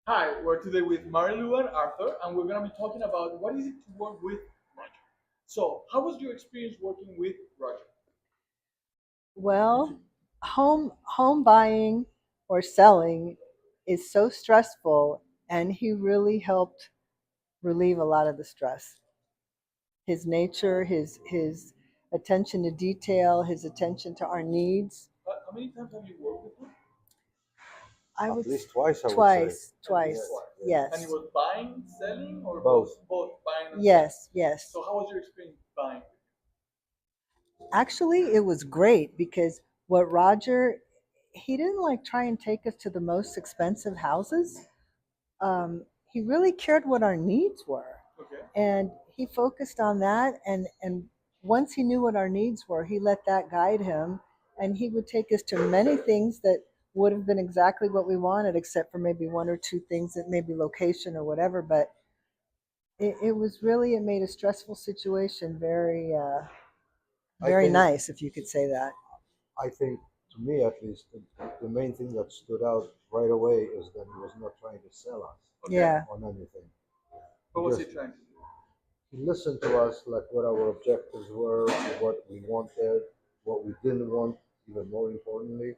Hi, we're today with Marilu and Arthur, and we're going to be talking about what is it to work with Roger. So, how was your experience working with Roger? Well, home buying or selling is so stressful, and he really helped relieve a lot of the stress. His nature, his attention to detail, his attention to our needs. How many times have you worked with him? I At would least twice, I would say. twice, At least twice. twice. And he Yes. was buying, selling, or both? Both. Both buying and selling. Yes, yes. So, how was your experience buying? Actually, it was great because what Roger he didn't like try and take us to the most expensive houses. He really cared what our needs were, Okay. and he focused on that. And once he knew what our needs were, he let that guide him, and he would take us to many things that would have been exactly what we wanted, except for maybe one or two things that maybe location or whatever. But it was really, it made a stressful situation very I very think, nice, if you could say that. I think, to me at least, the main thing that stood out right away is that he was not trying to sell us Okay. Yeah. on anything. He What was he just trying to do? he listened to us, like what our objectives were, what we wanted, what we didn't want, even more importantly,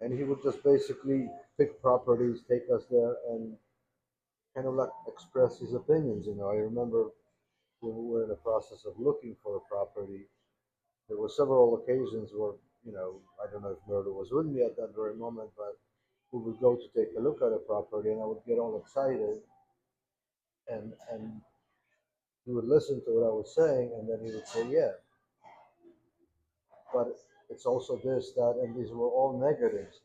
and he would just basically pick properties, take us there, and kind of like express his opinions. I remember when we were in the process of looking for a property. There were several occasions where, I don't know if Murdo was with me at that very moment, but we would go to take a look at a property and I would get all excited and he would listen to what I was saying and then he would say, yeah, but it's also this, that, and these were all negatives,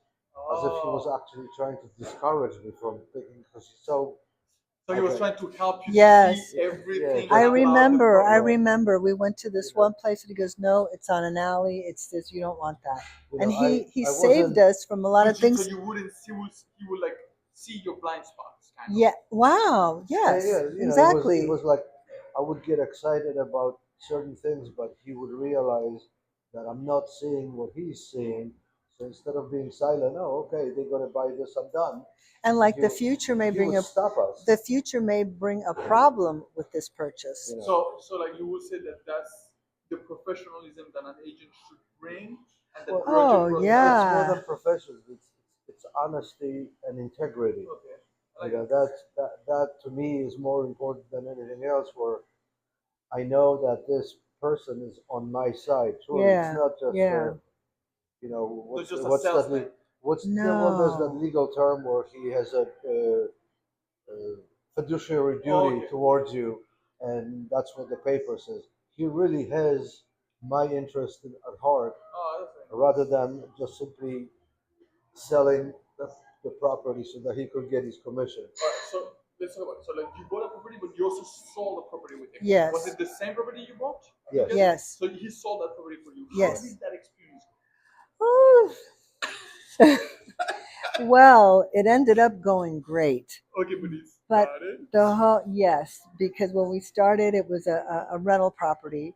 as if he was Oh. actually trying to discourage me from thinking, because he's so, So, he was again, trying to help you to see Yes. yeah, everything I just to, about the remember, I property. yeah, remember we went to this you one place and he goes, "No, it's on an alley. It's this, you don't want that." you And know, he I saved wasn't, us from a lot of So things. you wouldn't see, he would like see your blind spots, kind of. Yeah. Wow. yeah, Yes. yeah, it Exactly. was like I would get excited about certain things, but he would realize that I'm not seeing what he's seeing. So instead of being silent, oh, okay, they're gonna buy this, I'm done. And like He he would stop us. the future may bring a problem with this purchase. You know, So like you would say that that's the professionalism that an agent should bring, and that well, Roger Oh brought that. it's more yeah. than professional. It's honesty and integrity. Okay, I like it. That to me is more important than anything else. Where I know that this person is on my side. Truly, it's Yeah. not just Yeah. Not just a what's that salesman. what's the one there's that No. legal term where he has a fiduciary duty Okay. towards you, and that's what the paper says. He really has my interest at heart, Oh, that's very rather nice. than just simply selling the property so that he could get his commission. All right, so let's talk about it. So like you bought a property, but you also sold a property with him. Was Yes. it the same property you bought Yes. together? Yes. So he sold that property for you. How Yes. did that experience Ooh. Well, it ended up going great. go? Okay, but it But started. the whole, yes, because when we started, it was a rental property,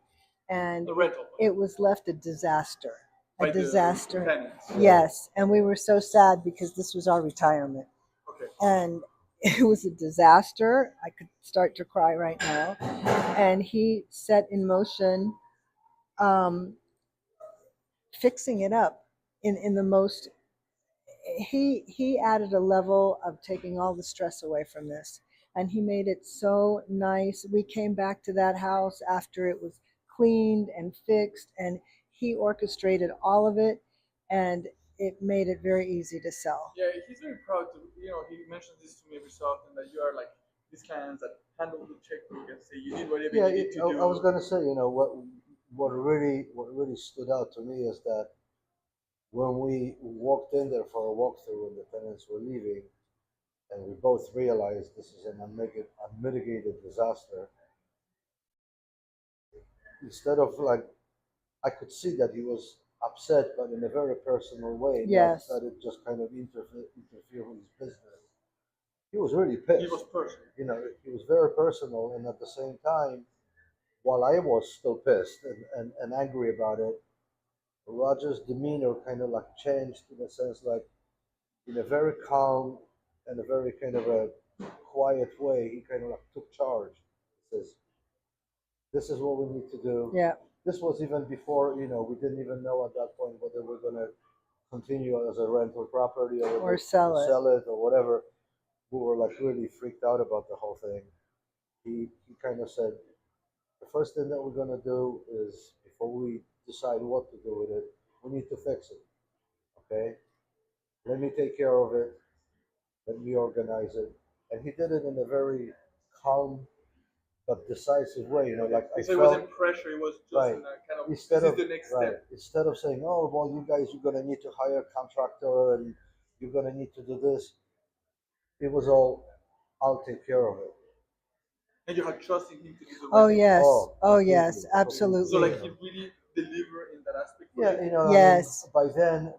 and A rental it was left a disaster. A by the disaster. tenants. Yeah. Yes, and we were so sad because this was our retirement, Okay. and it was a disaster. I could start to cry right now. And he set in motion um, fixing it up in the most he added a level of taking all the stress away from this, and he made it so nice. We came back to that house after it was cleaned and fixed, and he orchestrated all of it, and it made it very easy to sell. Yeah, he's very proud to. He mentions this to me every so often that you are like these clients that handle the checkbook and say you did whatever Yeah, you need to I was do. gonna say, what really stood out to me is that when we walked in there for a walkthrough and the tenants were leaving, and we both realized this is an unmitigated disaster, instead of like, I could see that he was upset, but in a very personal way, not Yes. that it just kind of interfere with his business. He was really He was pissed. personal. He was very personal, and at the same time, while I was still pissed and angry about it, Roger's demeanor kind of like changed in a sense, like in a very calm in a very kind of a quiet way, he kind of like took charge. Says, "This is what we need to do." Yeah. This was even before, we didn't even know at that point whether we're going to continue as a rental property or Or whether sell to it. sell it or whatever. We were like really freaked out about the whole thing. He kind of said, the first thing that we're going to do is before we decide what to do with it, we need to fix it. Okay? Let me take care of it. Let me organize it. And he did it in a very calm but decisive way. Like I So it felt wasn't pressure. It was just right. in a kind of Instead this is of the next right, step. instead of saying, "Oh, well, you guys, you're gonna need to hire a contractor and you're gonna need to do this," it was all, "I'll take care of it." And you had trust in him to do the Oh right thing. yes. Oh, Oh yes. completely, So completely. like Absolutely. he really delivered in that aspect for Yeah, you. I mean, Yes. by then,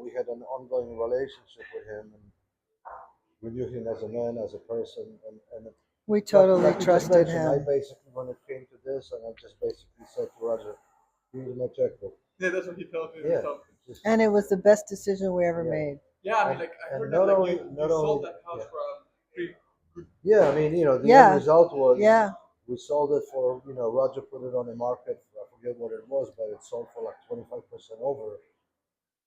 we had an ongoing relationship with him, and we knew him as a man, as a person, and We like totally you just trusted mentioned, I him. basically when it came to this, and I just basically said to Roger, "Here's my checkbook." Yeah, that's what he told me. He Yeah, told me. just And it was the best decision we ever yeah, made. Yeah, I mean, and like I and heard that not like only you not sold only that house yeah. for a pretty good. Yeah, I mean, the end Yeah. result was Yeah. we sold it for, Roger put it on the market. I forget what it was, but it sold for like 25% over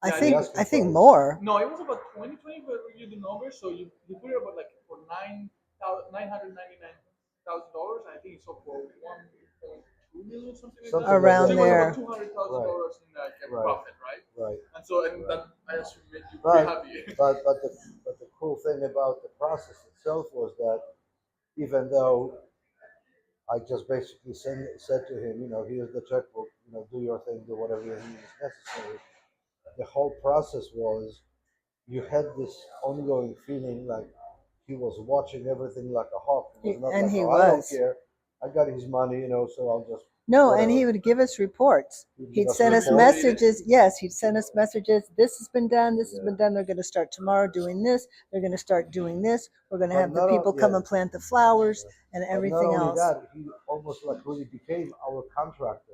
I Yeah, I the think think asking I think price. more. no, it was about 2020, but you the numbers. So you put it about like for $999,000. I think it sold for 1.2 million, something like that. Something like So Around that. it was Yeah. about there. Right. $200,000 in like a Right. profit, right? Right. And so and Right. that I assume made you pretty But happy. but the cool thing about the process itself was that even though I just basically said to him, here's the checkbook, do your thing, do whatever you think is necessary. The whole process was you had this ongoing feeling like he was watching everything like a hawk. It was not And like, he oh, I don't was. care. I got his money, so I'll just No, and he whatever. would give us reports. He'd give He'd us send us reports. messages. Yes, he'd send us messages. This has been done. This has Yeah. been done. They're going to start tomorrow doing this. They're going to start doing this. We're going to But have the not people only come yeah, and plant the flowers yeah. and But not everything only else. that, he almost like really became our contractor.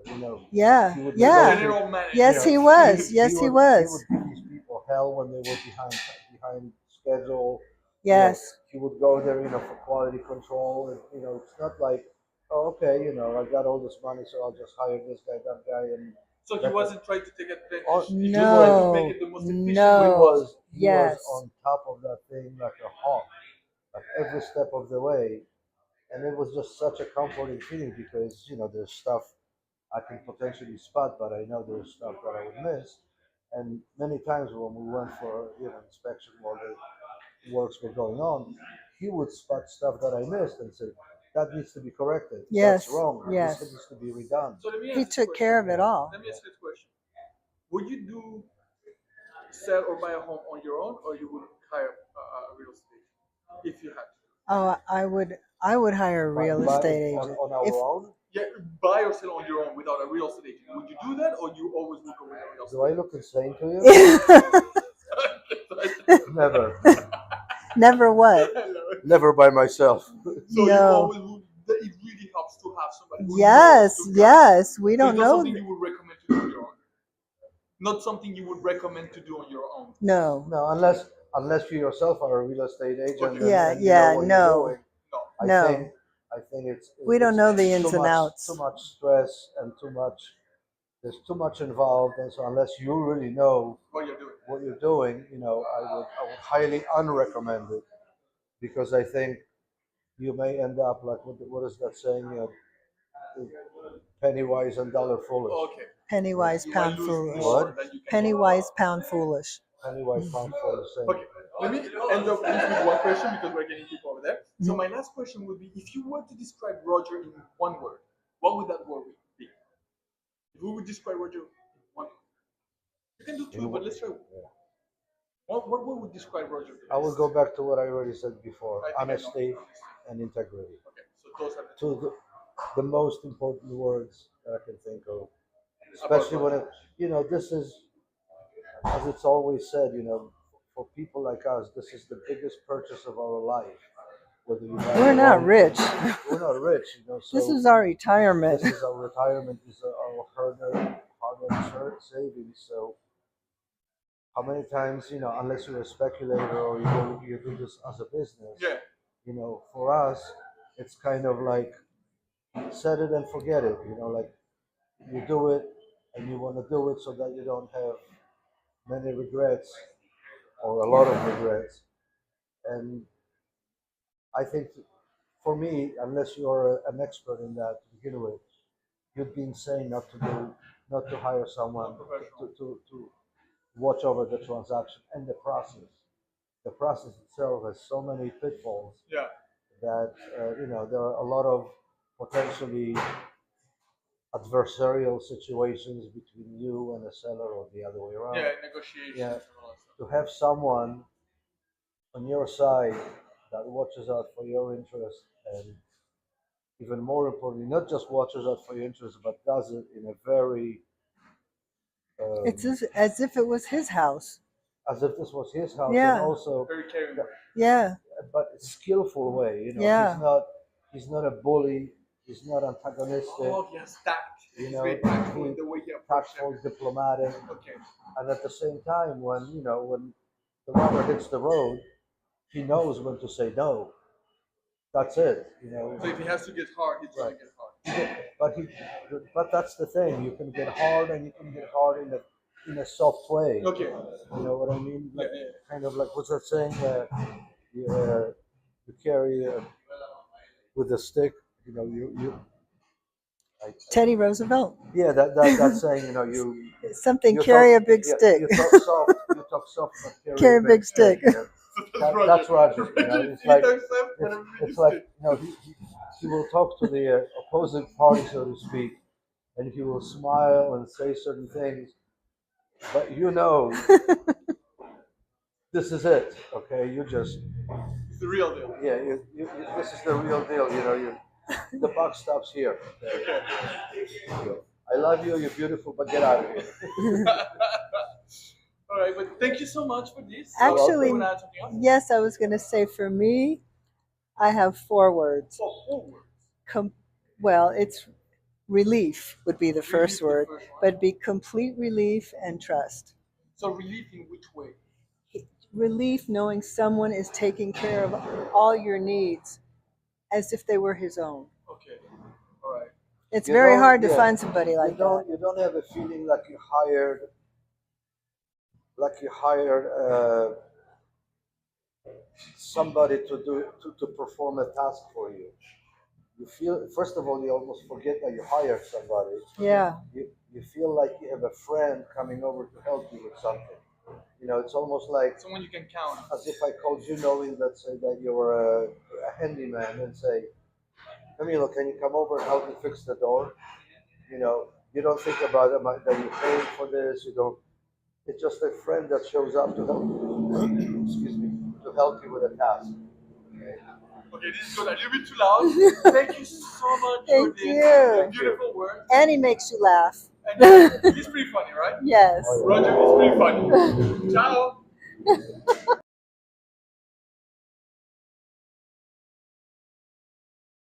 Yeah. He would The Yeah. negotiate. general manager. Yes, he He was. he Yes, he would he was. would give these people hell when they were behind schedule. Yes. He would go there, for quality control. And, it's not like, oh, okay, I got all this money, so I'll just hire this guy, that guy, and So he let them. wasn't trying to take Oh, advantage. He he just tried to was make No. it the most efficient way he No. possible. was he was Yes. on top of that thing like a hawk, like every step of the way, and it was just such a comforting feeling because there's stuff I can potentially spot, but I know there's stuff that I would miss. And many times when we went for inspection while the works were going on, he would spot stuff that I missed and say, "That needs to be corrected. That's Yes. wrong. This Yes. needs to be redone." So let me He ask this took question. care of it all. Let me ask this question. Would you do sell or buy a home on your own, or you would hire a real estate if you had to? Oh, I would hire a real But estate on, agent. on our If own, Yeah, buy or sell on your own without a real estate agent. Would you do that, or you always would go with a real do I estate look insane to you? agent? Never. Never what? I love it. Never by myself. So you No. always would. It really helps to have somebody who knows Yes, to guide. yes. We So don't it's not know. something you would recommend to do on your own. Not something you would recommend to do on your own. No. No, unless you yourself are a real estate agent Okay. Yeah, and you know yeah, what you're no. doing. No. I No. think I think We don't it's know the too ins and much outs. too much stress and too much. There's too much involved, and so unless you really know What you're doing. what you're doing, I would highly unrecommend it because I think you may end up like what is that saying? Penny wise and dollar foolish. Okay. Penny Right. wise, You might pound lose foolish. more What? than you can Penny gain. wise, pound foolish. Penny wise, pound foolish. Saying. Okay, let me end up this with one question because we're getting people over there. So Mhm. my last question would be: if you were to describe Roger in one word, what would that word be? If we would describe Roger in one word, you can do two, In but wh- let's try. yeah. What word would describe Roger the I will best? go back to what I already said before: I think I know. honesty Honesty. and integrity. Okay, so those are the Two two of the most important words that I can think of, about especially when Roger. this is, as it's always said, for people like us, this is the biggest purchase of our life. Whether you buy We're your not own, rich. we're not rich, This so is our retirement. this is our retirement, this is our hard-earned savings. So how many times, unless you're a speculator or you do this as a business, Yeah. for us, it's kind of like set it and forget it. Like you do it and you want to do it so that you don't have many regrets or a lot of regrets. And I think for me, unless you're an expert in that to begin with, you'd be insane not to hire someone to watch over the transaction and the process. The process itself has so many pitfalls Yeah. that there are a lot of potentially adversarial situations between you and the seller or the other way around. Yeah, negotiations Yeah. and all that stuff. To have someone on your side that watches out for your interest and even more importantly, not just watches out for your interest, but does it in a very It's um, as if it was his house. as if this was his house, and Yeah. also, Very caring. Yeah. but skillful way. Yeah. He's not a bully. He's not antagonistic. Oh, yes, tact. He's know, very tactful he- in the way he approaches Tactful, everything. diplomatic, Okay. and at the same time, when the rubber hits the road, he knows when to say no. That's it. So if he has to get hard, he's going Right. to get hard. But that's the thing. You can get hard, and you can get hard in a soft way. Okay. You know what I mean? Like, Yeah. kind of like what's that saying? You carry with a stick. Teddy Roosevelt. Yeah, that saying. Something you carry talk, a big yeah, stick. You talk soft. You talk soft, but Carry a big stick. Yeah. That's Roger. It's like it's like he will talk to the opposing party, so to speak, and he will smile and say certain things, but this is it. Okay, It's the real deal. yeah, this is the real deal. The buck stops here. Okay. I love you. You're beautiful, but get out of here. All right, but thank you so much for this. Actually, You wanna add something else? yes, I was going to say for me, I have 4 words. Oh, forward. Well, it's relief would be the first Relief, the word, first one. but it'd be complete relief and trust. So relief in which way? Relief knowing someone is taking care of all your needs as if they were his own. Okay. All right. It's You very don't- hard to yeah, find somebody like that. You don't have a feeling like you hired somebody to perform a task for you. You feel, first of all, you almost forget that you hired somebody. Yeah. You feel like you have a friend coming over to help you with something. It's almost like Someone you can count on. as if I called you knowing, let's say, that you're a handyman and say, Camilo, can you come over and help me fix the door? You don't think about it, that you're paying for this. You don't. It's just a friend that shows up to help. Excuse me, to help you with a task. Okay, this is good. A little bit too loud. Thank you so much Thank for this you. beautiful work. And he makes you laugh. And he's pretty funny, right? Yes. Roger is pretty funny. Ciao.